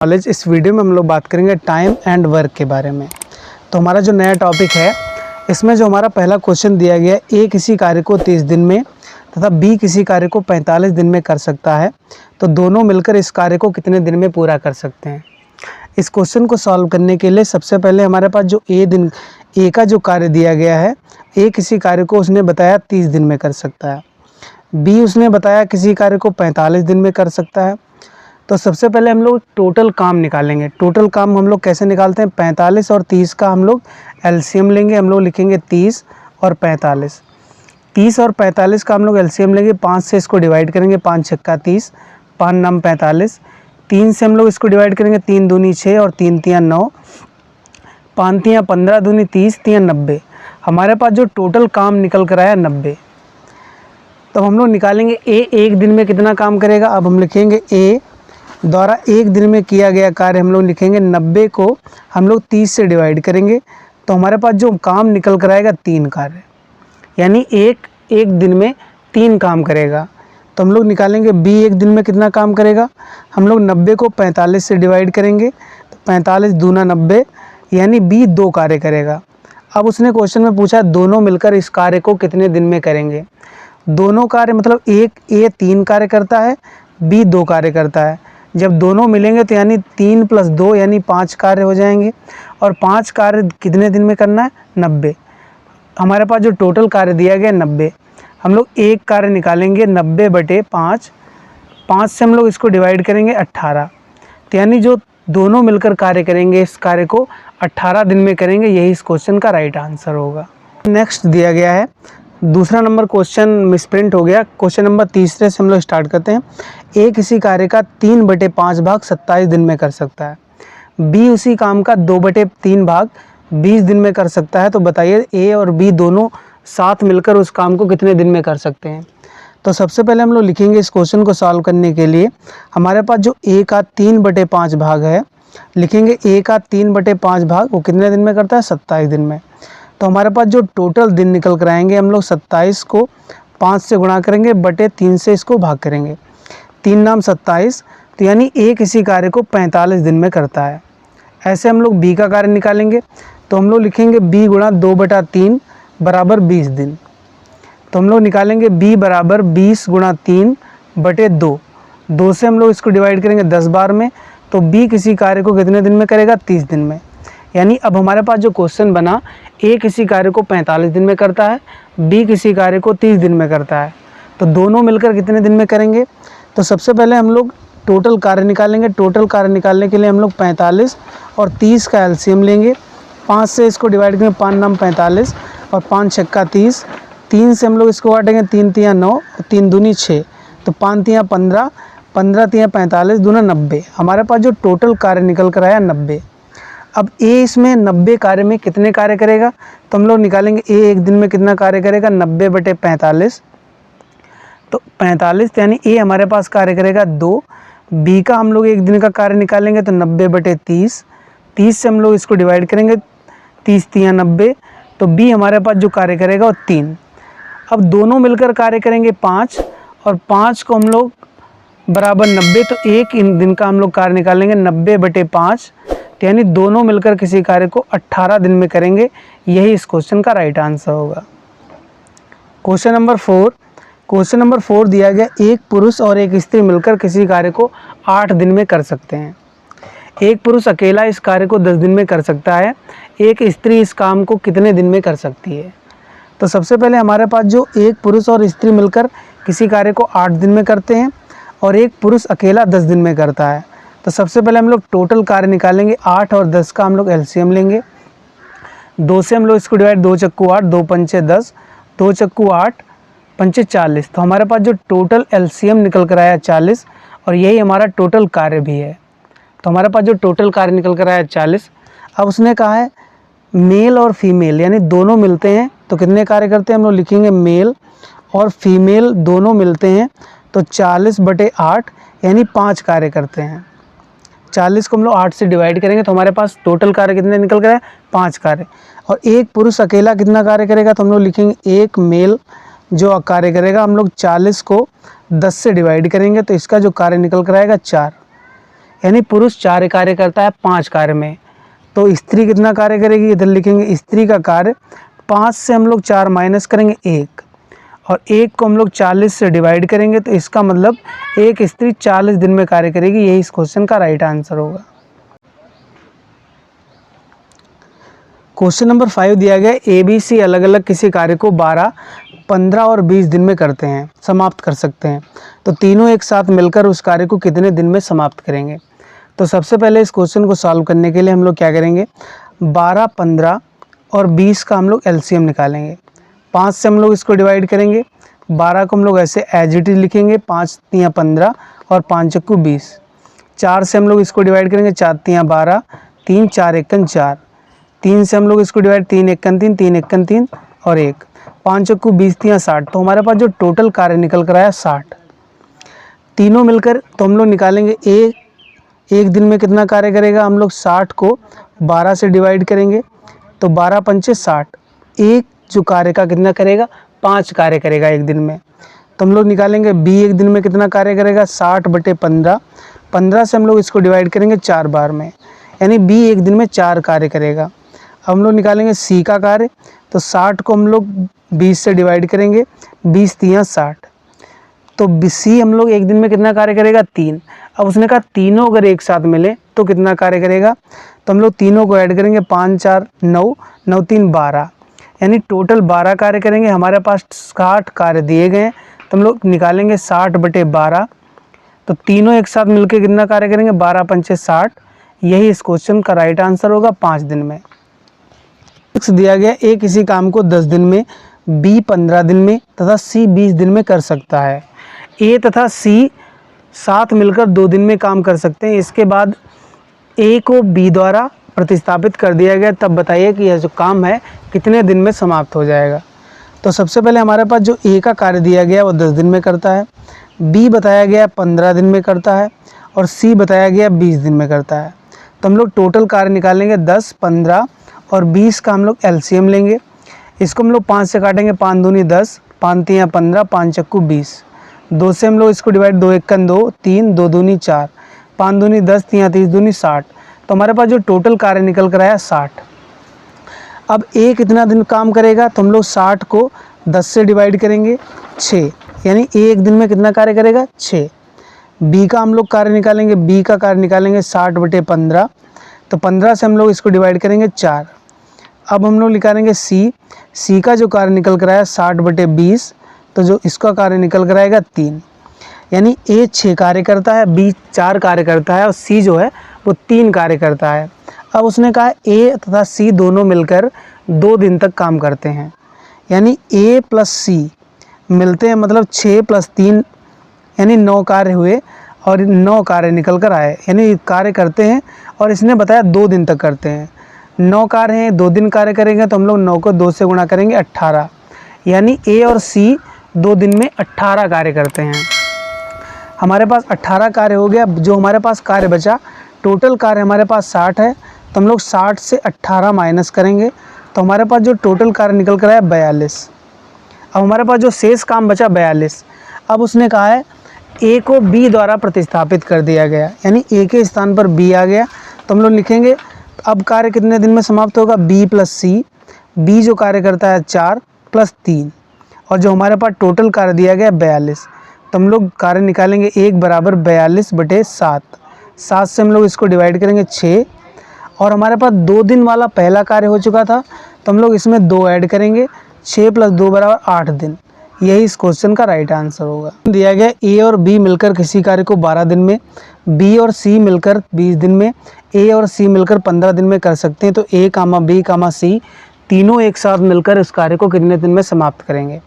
Knowledge. इस video में हम लोग बात करेंगे टाइम एंड वर्क के बारे में। तो हमारा जो नया टॉपिक है, इसमें जो हमारा पहला क्वेश्चन दिया गया है, ए किसी कार्य को 30 दिन में तथा बी किसी कार्य को 45 दिन में कर सकता है, तो दोनों मिलकर इस कार्य को कितने दिन में पूरा कर सकते हैं। इस क्वेश्चन को सॉल्व करने के लिए सबसे पहले हमारे पास जो ए का जो कार्य दिया गया है, ए किसी कार्य को उसने बताया 30 दिन में कर सकता है, बी उसने बताया किसी कार्य को 45 दिन में कर सकता है। तो सबसे पहले हम लोग टोटल काम निकालेंगे। टोटल काम हम लोग कैसे निकालते हैं, 45 और 30 का हम लोग एलसीएम लेंगे। हम लोग लिखेंगे 30 और 45। 30 और 45 का हम लोग एलसीएम लेंगे, 5 से इसको डिवाइड करेंगे, 5 छक्का 30, 5 नम 45। 3 से हम लोग इसको डिवाइड करेंगे, 3 दूनी 6 और 3 तियाँ 9, 5 तियाँ 15 दूनी 30, तियाँ 90। हमारे पास जो टोटल काम निकल कर आया 90। तो हम लोग निकालेंगे ए एक दिन में कितना काम करेगा। अब हम लिखेंगे ए द्वारा एक दिन में किया गया कार्य हम लोग लिखेंगे 90 को हम लोग 30 से डिवाइड करेंगे, तो हमारे पास जो काम निकल कर आएगा 3 कार्य, यानी एक दिन में 3 काम करेगा। तो हम लोग निकालेंगे बी एक दिन में कितना काम करेगा। हम लोग 90 को 45 से डिवाइड करेंगे, तो 45 दूना 90, यानी बी 2 कार्य करेगा। अब उसने क्वेश्चन में पूछा दोनों मिलकर इस कार्य को कितने दिन में करेंगे। दोनों कार्य मतलब ए 3 कार्य करता है, बी 2 कार्य करता है। जब दोनों मिलेंगे तो यानी 3 + 2 यानी 5 कार्य हो जाएंगे, और 5 कार्य कितने दिन में करना है, 90। हमारे पास जो टोटल कार्य दिया गया 90। हम लोग एक कार्य निकालेंगे 90/5, 5 से हम लोग इसको डिवाइड करेंगे 18, तो यानी जो दोनों मिलकर कार्य करेंगे इस कार्य को 18 दिन में करेंगे। यही इस क्वेश्चन का राइट आंसर होगा। नेक्स्ट दिया गया है दूसरा नंबर क्वेश्चन मिसप्रिंट हो गया। क्वेश्चन नंबर तीसरे से हम लोग स्टार्ट करते हैं। ए किसी कार्य का 3/5 भाग 27 दिन में कर सकता है, बी उसी काम का 2/3 भाग 20 दिन में कर सकता है। तो बताइए ए और बी दोनों साथ मिलकर उस काम को कितने दिन में कर सकते हैं। तो सबसे पहले हम लोग लिखेंगे इस क्वेश्चन को सॉल्व करने के लिए, हमारे पास जो ए का 3/5 भाग है, लिखेंगे ए का 3/5 भाग वो कितने दिन में करता है, 27 दिन में। तो हमारे पास जो टोटल दिन निकल कर आएंगे, हम लोग 27 को 5 से गुणा करेंगे, बटे 3 से इसको भाग करेंगे, 3 नाम 27, तो यानी ए किसी कार्य को 45 दिन में करता है। ऐसे हम लोग बी का कार्य निकालेंगे, तो हम लोग लिखेंगे बी गुणा 2/3 बराबर 20 दिन। तो हम लोग निकालेंगे बी बराबर 20 गुणा 3/2, 2 से हम लोग इसको डिवाइड करेंगे 10 बार में, तो बी किसी कार्य को कितने दिन में करेगा, 30 दिन में। यानी अब हमारे पास जो क्वेश्चन बना, ए किसी कार्य को 45 दिन में करता है, बी किसी कार्य को 30 दिन में करता है, तो दोनों मिलकर कितने दिन में करेंगे। तो सबसे पहले हम लोग टोटल कार्य निकालेंगे। टोटल कार्य निकालने के लिए हम लोग 45 और 30 का एलसीएम लेंगे, 5 से इसको डिवाइड करेंगे, 5 नाम 45 और 5 छक्का 30, 3 से हम लोग इसको काटेंगे, 3 तियाँ 9 और 3 दूनी 6, तो 5 तियाँ 15, 15 तियाँ 45, दूना 90। हमारे पास जो टोटल कार्य निकल कर आया 90। अब ए इसमें 90 कार्य में कितने कार्य करेगा, तो हम लोग निकालेंगे ए एक दिन में कितना कार्य करेगा, 90/45, तो 45, यानी ए हमारे पास कार्य करेगा 2। बी का हम लोग एक दिन का कार्य निकालेंगे, तो 90/30, 30 से हम लोग इसको डिवाइड करेंगे, 30 तियाँ 90, तो बी हमारे पास जो कार्य करेगा वो 3। अब दोनों मिलकर कार्य करेंगे 5, और 5 को हम लोग बराबर 90, तो एक दिन का हम लोग कार्य निकालेंगे 90/5, यानी दोनों मिलकर किसी कार्य को 18 दिन में करेंगे। यही इस क्वेश्चन का राइट आंसर होगा। क्वेश्चन नंबर 4 दिया गया, एक पुरुष और एक स्त्री मिलकर किसी कार्य को 8 दिन में कर सकते हैं। एक पुरुष अकेला इस कार्य को 10 दिन में कर सकता है, एक स्त्री इस काम को कितने दिन में कर सकती है। तो सबसे पहले हमारे पास जो एक पुरुष और स्त्री मिलकर किसी कार्य को 8 दिन में करते हैं, और एक पुरुष अकेला 10 दिन में करता है। तो सबसे पहले हम लोग टोटल कार्य निकालेंगे, 8 और 10 का हम लोग एलसीएम लेंगे, 2 से हम लोग इसको डिवाइड, 2 चक्कू 8, 2 पंचे 10, 2 चक्कू 8, पंचे 40। तो हमारे पास जो टोटल एलसीएम निकल कर आया 40, और यही हमारा टोटल कार्य भी है। तो हमारे पास जो टोटल कार्य निकल कर आया 40। अब उसने कहा है मेल और फीमेल, यानी दोनों मिलते हैं तो कितने कार्य करते हैं, हम लोग लिखेंगे मेल और फीमेल दोनों मिलते हैं तो 40/8 यानी 5 कार्य करते हैं। 40 को हम लोग 8 से डिवाइड करेंगे, तो हमारे पास टोटल कार्य कितने निकल कर आए, 5 कार्य। और एक पुरुष अकेला कितना कार्य करेगा, तो हम लोग लिखेंगे एक मेल जो कार्य करेगा, हम लोग 40 को 10 से डिवाइड करेंगे, तो इसका जो कार्य निकल कर आएगा 4, यानी पुरुष 4 कार्य करता है 5 कार्य में, तो स्त्री कितना कार्य करेगी, इधर लिखेंगे स्त्री का कार्य 5 से हम लोग 4 माइनस करेंगे 1, और 1 को हम लोग 40 से डिवाइड करेंगे, तो इसका मतलब एक स्त्री 40 दिन में कार्य करेगी। यही इस क्वेश्चन का राइट आंसर होगा। क्वेश्चन नंबर 5 दिया गया ABC अलग अलग किसी कार्य को 12, 15 और 20 दिन में करते हैं, समाप्त कर सकते हैं, तो तीनों एक साथ मिलकर उस कार्य को कितने दिन में समाप्त करेंगे। तो सबसे पहले इस क्वेश्चन को सॉल्व करने के लिए हम लोग क्या करेंगे, 12, 15 और 20 का हम लोग LCM निकालेंगे। 5 से हम लोग इसको डिवाइड करेंगे, 12 को हम लोग ऐसे एज इट इज लिखेंगे, 5 तियाँ 15 और 5 चक्कू 20। 4 से हम लोग इसको डिवाइड करेंगे, 4 तियाँ 12, 3 4 एकन 4। 3 से हम लोग इसको डिवाइड, 3 एकन 3, 3 एकन 3 और 1, 5 चक्कू 20 तियाँ 60। तो हमारे पास जो टोटल कार्य निकल कर आया 60। तीनों मिलकर तो हम लोग निकालेंगे एक दिन में कितना कार्य करेगा, हम लोग 60 को 12 से डिवाइड करेंगे, तो 12 पंचे 60। एक जो कार्य का कितना करेगा, 5 कार्य करेगा एक दिन में। तो हम लोग निकालेंगे B एक दिन में कितना कार्य करेगा, 60/15। 15 से हम लोग इसको डिवाइड करेंगे 4 बार में, यानी B एक दिन में 4 कार्य करेगा। अब हम लोग निकालेंगे C का कार्य, तो 60 को हम लोग 20 से डिवाइड करेंगे, 20 तियाँ 60। तो C हम लोग एक दिन में कितना कार्य करेगा, 3। अब उसने कहा तीनों अगर एक साथ मिले तो कितना कार्य करेगा, तो हम लोग तीनों को ऐड करेंगे, 5 4 9, 9 3 12, यानी टोटल 12 कार्य करेंगे। हमारे पास 60 कार्य दिए गए हैं, तो हम लोग निकालेंगे 60/12, तो तीनों एक साथ मिलकर कितना कार्य करेंगे, 12 पंचे 60। यही इस क्वेश्चन का राइट आंसर होगा 5 दिन में। नेक्स्ट दिया गया A किसी काम को 10 दिन में, B 15 दिन में तथा C 20 दिन में कर सकता है। A तथा C साथ मिलकर 2 दिन में काम कर सकते हैं। इसके बाद A को B द्वारा प्रतिस्थापित कर दिया गया, तब बताइए कि यह जो काम है कितने दिन में समाप्त हो जाएगा। तो सबसे पहले हमारे पास जो A का कार्य दिया गया वो 10 दिन में करता है, B बताया गया 15 दिन में करता है, और C बताया गया 20 दिन में करता है। तो हम लोग टोटल कार्य निकालेंगे, 10, 15 और 20 का हम लोग LCM लेंगे। इसको हम लोग 5 से काटेंगे, 5 दूनी 10, 5 तियाँ 15, 5 चक्कू 20। 2 से हम लोग इसको डिवाइड, 2 एकन 2, 3, 2 दूनी 4, 5 दूनी 10, तियाँ 30 दूनी 60। तो हमारे पास जो टोटल कार्य निकल कर आया 60। अब A कितना दिन काम करेगा, तो हम लोग 60 को 10 से डिवाइड करेंगे, 6, यानी A एक दिन में कितना कार्य करेगा, 6। B का हम लोग कार्य निकालेंगे, B का कार्य निकालेंगे 60/15, तो 15 से हम लोग इसको डिवाइड करेंगे 4। अब हम लोग निकालेंगे C का जो कार्य निकल कर आया 60/20, तो जो इसका कार्य निकल कर आएगा 3, यानी A 6 कार्य करता है, B 4 कार्य करता है और C जो है वो 3 कार्य करता है। अब उसने कहा A तथा C दोनों मिलकर 2 दिन तक काम करते हैं, यानी A प्लस C मिलते हैं, मतलब 6 + 3 यानी 9 कार्य हुए और 9 कार्य निकल कर आए, यानी कार्य करते हैं। और इसने बताया 2 दिन तक करते हैं। 9 कार्य हैं, 2 दिन कार्य करेंगे, तो हम लोग 9 को 2 से गुणा करेंगे, 18, यानी A और C 2 दिन में 18 कार्य करते हैं। हमारे पास 18 कार्य हो गया। जो हमारे पास कार्य बचा, टोटल कार्य हमारे पास 60 है, तो हम लोग 60 से 18 माइनस करेंगे, तो हमारे पास जो टोटल कार्य निकल कर आया 42। अब हमारे पास जो शेष काम बचा 42। अब उसने कहा है A को B द्वारा प्रतिस्थापित कर दिया गया, यानी A के स्थान पर B आ गया, तो हम लोग लिखेंगे अब कार्य कितने दिन में समाप्त होगा, B प्लस C। B जो कार्य करता है 4 + 3, और जो हमारे पास टोटल कार्य दिया गया 42, तो हम लोग कार्य निकालेंगे 1 = 42/7। 7 से हम लोग इसको डिवाइड करेंगे 6, और हमारे पास 2 दिन वाला पहला कार्य हो चुका था, तो हम लोग इसमें 2 ऐड करेंगे, 6 + 2 = 8 दिन। यही इस क्वेश्चन का राइट आंसर होगा। दिया गया A और B मिलकर किसी कार्य को 12 दिन में, B और C मिलकर 20 दिन में, A और C मिलकर 15 दिन में कर सकते हैं, तो A, B, C तीनों एक साथ मिलकर इस कार्य को कितने दिन में समाप्त करेंगे।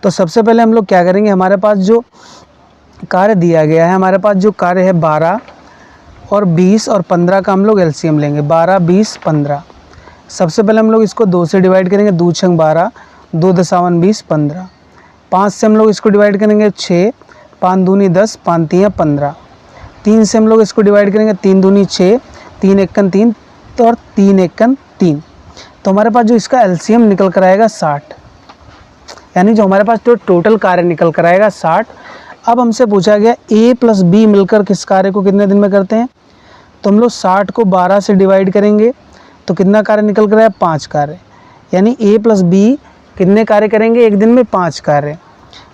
तो सबसे पहले हम लोग क्या करेंगे, हमारे पास जो कार्य दिया गया है, हमारे पास जो कार्य है 12 और 20 और 15 का हम लोग LCM लेंगे, 12, 20, 15। सबसे पहले हम लोग इसको 2 से डिवाइड करेंगे, 2 × 12, 2 × 20, 15। 5 से हम लोग इसको डिवाइड करेंगे 6, 5 दूनी 10, 5 तियाँ 15। 3 से हम लोग इसको डिवाइड करेंगे, 3 दूनी 6, 3 एकन 3 और 3 एकन 3। तो हमारे पास जो इसका LCM निकल कर आएगा 60, यानी जो हमारे पास जो टोटल कार्य निकल कर आएगा 60। अब हमसे पूछा गया A + B मिलकर किस कार्य को कितने दिन में करते हैं, तो हम लोग 60 को 12 से डिवाइड करेंगे तो कितना कार्य निकल कर आया, 5 कार्य। यानी ए प्लस बी कितने कार्य करेंगे एक दिन में, 5 कार्य।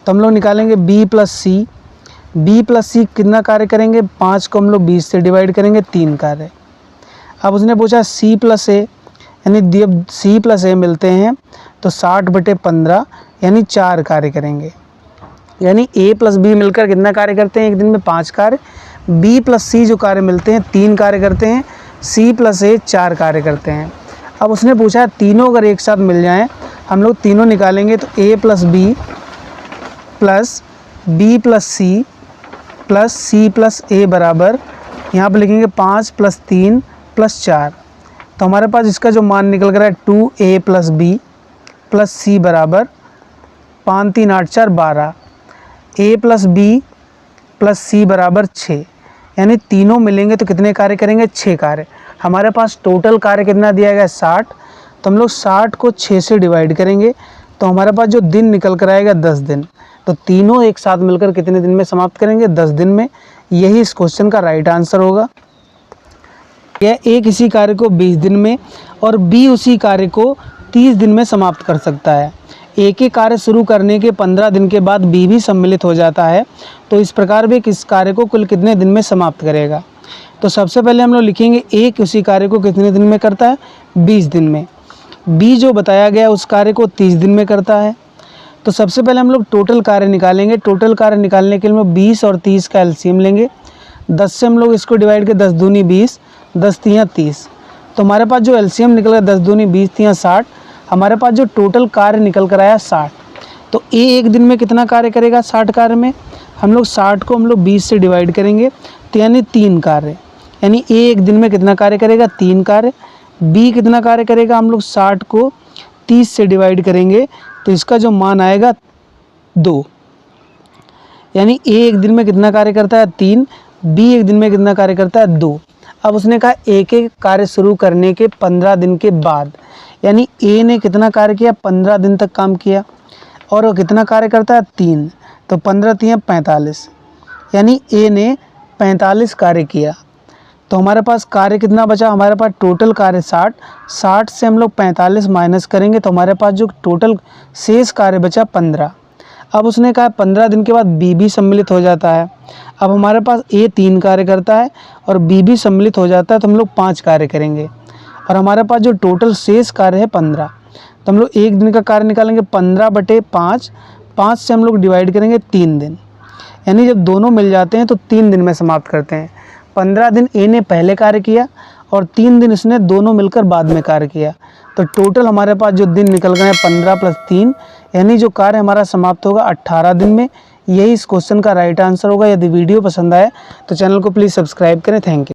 तो हम लोग निकालेंगे बी प्लस सी, बी प्लस सी कितना कार्य करेंगे, 5 को हम लोग 20 से डिवाइड करेंगे, 3 कार्य। अब उसने पूछा सी प्लस ए, यानी जब सी प्लस ए मिलते हैं तो 60/15 यानी 4 कार्य करेंगे। यानी ए प्लस बी मिलकर कितना कार्य करते हैं एक दिन में, 5 कार्य। बी प्लस सी जो कार्य मिलते हैं 3 कार्य करते हैं, सी प्लस ए 4 कार्य करते हैं। अब उसने पूछा तीनों अगर एक साथ मिल जाएं, हम लोग तीनों निकालेंगे तो A plus B plus C plus C plus A बराबर, यहाँ पर लिखेंगे 5 + 3 + 4। तो हमारे पास इसका जो मान निकल कर है 2a + b + c बराबर 5 3 8 4 12, a + b + c बराबर 6। यानी तीनों मिलेंगे तो कितने कार्य करेंगे, 6 कार्य। हमारे पास टोटल कार्य कितना दिया गया है, 60। तो हम लोग 60 को 6 से डिवाइड करेंगे तो हमारे पास जो दिन निकल कर आएगा 10 दिन। तो तीनों एक साथ मिलकर कितने दिन में समाप्त करेंगे, 10 दिन में। यही इस क्वेश्चन का राइट आंसर होगा। यह ए किसी कार्य को 20 दिन में और बी उसी कार्य को 30 दिन में समाप्त कर सकता है। ए के कार्य शुरू करने के 15 दिन के बाद बी भी सम्मिलित हो जाता है, तो इस प्रकार भी किस कार्य को कुल कितने दिन में समाप्त करेगा। तो सबसे पहले हम लोग लिखेंगे ए उसी कार्य को कितने दिन में करता है, 20 दिन में। बी जो बताया गया उस कार्य को 30 दिन में करता है। तो सबसे पहले हम लोग टोटल कार्य निकालेंगे। टोटल कार्य निकालने के लिए हम 20 और 30 का एलसीएम लेंगे। 10 से हम लोग इसको डिवाइड करें, 10 दूनी 20, 10 तियाँ 30। तो हमारे पास जो एलसीएम निकल गया 10 दूनी 20 तियाँ 60। हमारे पास जो टोटल कार्य निकल कर आया 60। तो ए एक दिन में कितना कार्य करेगा, 60 कार्य में हम लोग 60 को हम लोग 20 से डिवाइड करेंगे तो यानी 3 कार्य। यानी ए एक दिन में कितना कार्य करेगा, 3 कार्य। बी कितना कार्य करेगा, हम लोग 60 को 30 से डिवाइड करेंगे तो इसका जो मान आएगा 2। यानी ए एक दिन में कितना कार्य करता है, 3। बी एक दिन में कितना कार्य करता है, 2। अब उसने कहा ए के कार्य शुरू करने के 15 दिन के बाद, यानी ए ने कितना कार्य किया, 15 दिन तक काम किया और वो कितना कार्य करता है, 3। तो 15 तियाँ 45, यानी ए ने 45 कार्य किया। तो हमारे पास कार्य कितना बचा, हमारे पास टोटल कार्य 60। 60 से हम लोग 45 माइनस करेंगे तो हमारे पास जो टोटल शेष कार्य बचा 15। अब उसने कहा 15 दिन के बाद बी भी सम्मिलित हो जाता है। अब हमारे पास ए 3 कार्य करता है और बी भी सम्मिलित हो जाता है, तो हम लोग 5 कार्य करेंगे और हमारे पास जो टोटल शेष कार्य है 15। तो हम लोग एक दिन का कार्य निकालेंगे 15/5। 5 से हम लोग डिवाइड करेंगे 3 दिन। यानी जब दोनों मिल जाते हैं तो 3 दिन में समाप्त करते हैं। 15 दिन ए ने पहले कार्य किया और 3 दिन इसने दोनों मिलकर बाद में कार्य किया। तो टोटल हमारे पास जो दिन निकल गए हैं 15 + 3, यानी जो कार्य हमारा समाप्त होगा 18 दिन में। यही इस क्वेश्चन का राइट आंसर होगा। यदि वीडियो पसंद आए तो चैनल को प्लीज़ सब्सक्राइब करें। Thank you.